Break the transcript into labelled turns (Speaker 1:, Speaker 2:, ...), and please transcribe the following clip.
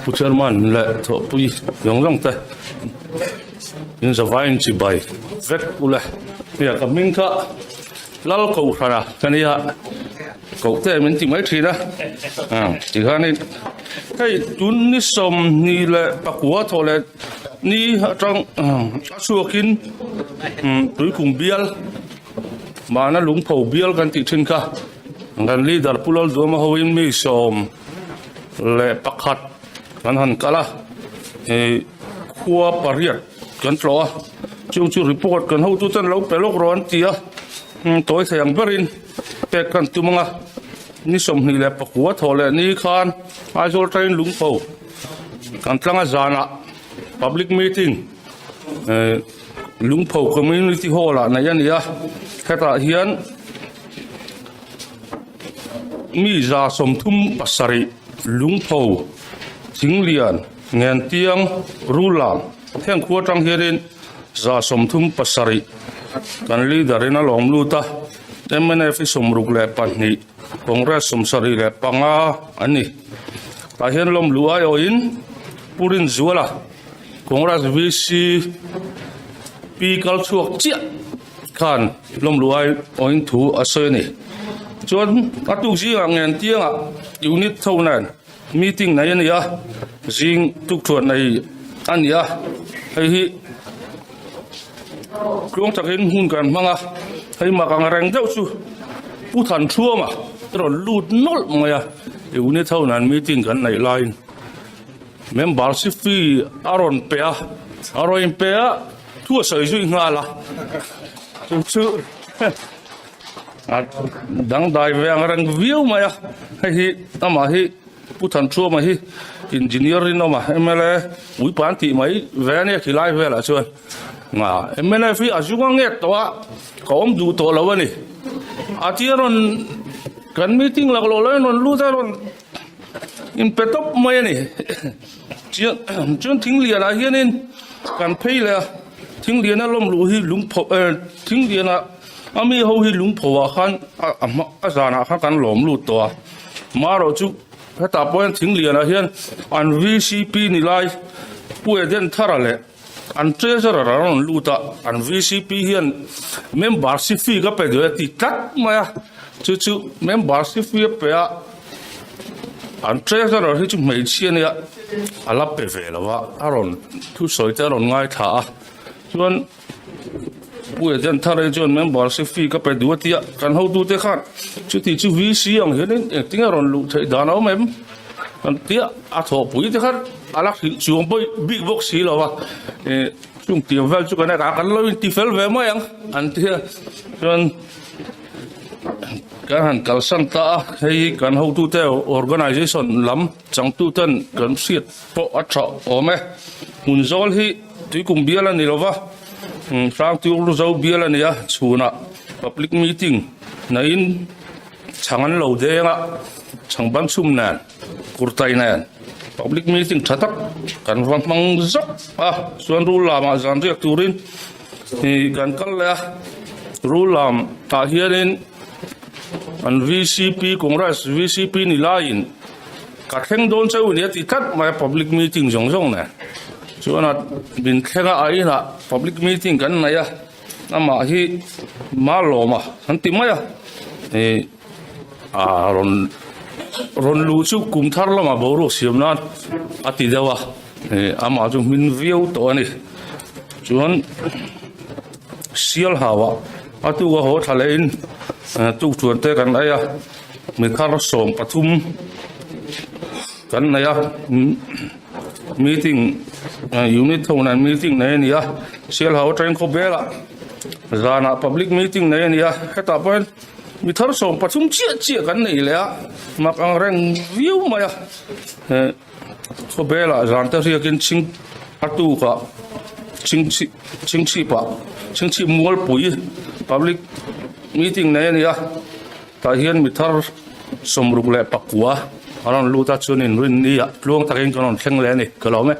Speaker 1: Pucherman le to pui yong long te in za vain chi bai vek ule ya ka min ka lal ko thara kania ko te min ti mai thina ti khani kai tun ni som ni le pakwa thole ni trong suakin tui kum bial mana lung phau bial kan ti thin ka kan leader pulol do ma hoin mi som le pakhat kan han kala khua pariat kan tlo chung chu report kan ho tu tan lo pelok ron tia toy sayang berin pe kan tumanga ni som ni le pakwa thole ni khan azol train lung phau kan tlanga zana public meeting lung phau community hall na yan ya khata hian mi za som thum pasari lung phau Jinglian ngen tiang rulang theng khua tang hirin za som thum pasari kan leader in alom luta MNF som ruk le pani congress som sari le panga ani ta hian lom luai oin purin zuala congress VC pi kal chuak chia khan lom luai oin thu asoni chon atu ji ngen tianga unit thonan meeting này anh ya riêng tục thuận này anh ya hay công tác hình hunกันมั้งhay mà càng rèn đâu chứผู้ทันชั่วmà rồi lụt nốt mà yaอยู่ในเท่านั้น meeting กันใน line membership fee อารอนเปียทั่วใส่ช่วยงานละชื่อดังได้เวียงรังวิวมาya hayทำมาให้ผู้ทันชั่วมาที่อินจิเนียร์นี่มาเอ็มเอลวิปันติมาที่เวนี่ขี้ไล่เวล่ะชวนเอ็มเอลฟีอาจุกังเงตัวเขาอมดูตัวแล้ววะนี่อาทิตย์นั้นกันมีติ้งหลักโลเลยนั้นรู้แต่นั้นอินเป็ดตบมาเนี่ยจนทิ้งเรียนอะไรนี่กันเพลเลยทิ้งเรียนนั่นล้มรู้ที่ลุงพอทิ้งเรียนอ่ะอามีเขาที่ลุงพอขันอาจารย์ขันกันหลอมรู้ตัวมาเราจุถ้าตาปอนทิ้งเรียนอะไรเห็นอัน VCP นี่ไล่ป่วยเดินท่าอะไรอันเจ้าจะเรารู้ตาอัน VCP เห็น membership fee ก็ไปด้วยติดตัดมาจู่ๆ membership fee ไปอันเจ้าจะเราที่จุดไม่เชื่อเนี่ยอาลับไปเวลว่าอารมณ์ทุกสอยจะเราง่ายท่าส่วนผู้เดินท่าเรื่องจน membership fee ก็ไปด้วยที่การเขาดูเด็กขันจุดที่จุด VC อย่างเห็นเนี่ยที่เรารู้ที่ด้านเอาเมมกันที่อาทอปุ๋ยเด็กขันอาลักช่วงไปบิ๊กบ็อกซ์แล้วว่าช่วงที่เวลจุกันเนี่ยกันเราอินทิเฟลเวมาอย่างอันที่ส่วนการหันกัลสันตาให้การเขาดูเท่า organization ล้ำจังตุตันกันเสียดเพราะอัจฉริยะไหมหุ่นโซลที่ที่กุมเบียร์นี่หรอวะฟังที่รู้เจ้าเบียร์นี่อะชวน public meeting นั่นช่างอันเราเด้งอะช่างบันซุ่มนั่นกุร์ไตนั่น public meeting ชัดกันฟังมังซับส่วนรู้ลามาจันเรียกตูรินกันกันเลยรู้ลามตาเฮียรินอัน VCP Congress VCP นี่ไลน์กัดแข่งโดนเจ้าเนี่ยติดทัดมา public meeting จงๆเนี่ยส่วนนั้นบินแค่ไอ้น่ะ public meeting กันไหนอะนั่นมาที่มาโลมาสันติมารอนลูชุกุมทาร์ละมาบรูเสียมนั้นอาทิตย์เดียวมาจุมินวิวตัวนี้ส่วนเสียลหาวตัวหัวทะเลนตุกชวนเตะกันไอ้มีคาร์ส่งปทุมกันไอ้meeting unit เท่านั้น meeting ไหนเนี่ยเสียลหาวเทรนเขาเบล่ะจานะ public meeting ไหนเนี่ยแค่ตาเป็นมีทาร์ส่งปทุมเจี๊ยกันนี่เลยมาอังเร่งวิวมาเขาเบล่ะจานเตอร์เรียกินชิงอัตุกะชิงชีปะชิงชีมัวปุ๋ย public meeting ไหนเนี่ยตาเฮียนมีทาร์สมรุกเล่ปักกัวอันนั้นรู้ตัดชนินรุ่นนี้ลวงตะเกียงกันนอนแข็งแรงนี่ก็แล้วไหม